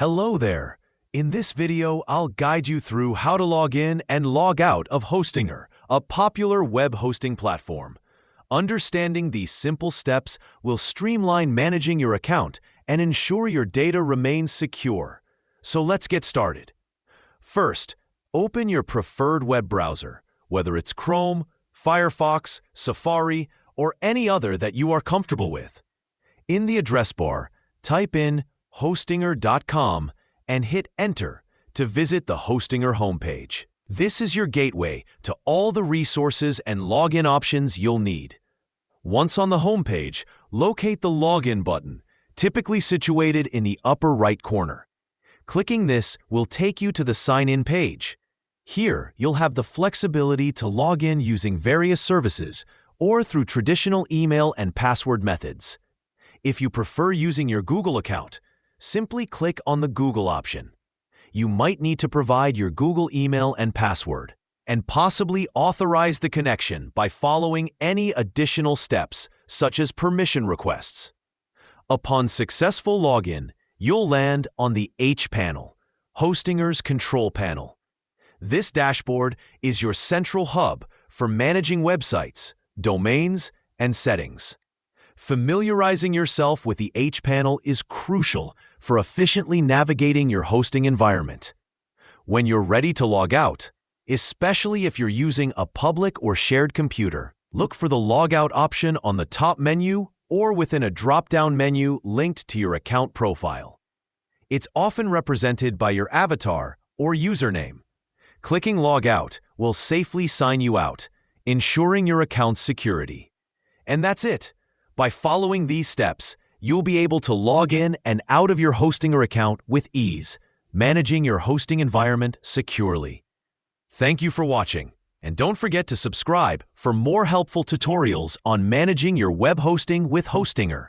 Hello there. In this video, I'll guide you through how to log in and log out of Hostgator, a popular web hosting platform. Understanding these simple steps will streamline managing your account and ensure your data remains secure. So let's get started. First, open your preferred web browser, whether it's Chrome, Firefox, Safari, or any other that you are comfortable with. In the address bar, type in hostgator.com and hit Enter to visit the Hostgator homepage. This is your gateway to all the resources and login options you'll need. Once on the homepage, locate the Login button, typically situated in the upper right corner. Clicking this will take you to the Sign In page. Here, you'll have the flexibility to log in using various services or through traditional email and password methods. If you prefer using your Google account, simply click on the Google option. You might need to provide your Google email and password, and possibly authorize the connection by following any additional steps, such as permission requests. Upon successful login, you'll land on the H panel, Hostgator's control panel. This dashboard is your central hub for managing websites, domains, and settings. Familiarizing yourself with the H panel is crucial for efficiently navigating your hosting environment. When you're ready to log out, especially if you're using a public or shared computer, look for the logout option on the top menu or within a drop-down menu linked to your account profile. It's often represented by your avatar or username. Clicking Log Out will safely sign you out, ensuring your account's security. And that's it. By following these steps, you'll be able to log in and out of your Hostgator account with ease, managing your hosting environment securely. Thank you for watching, and don't forget to subscribe for more helpful tutorials on managing your web hosting with Hostgator.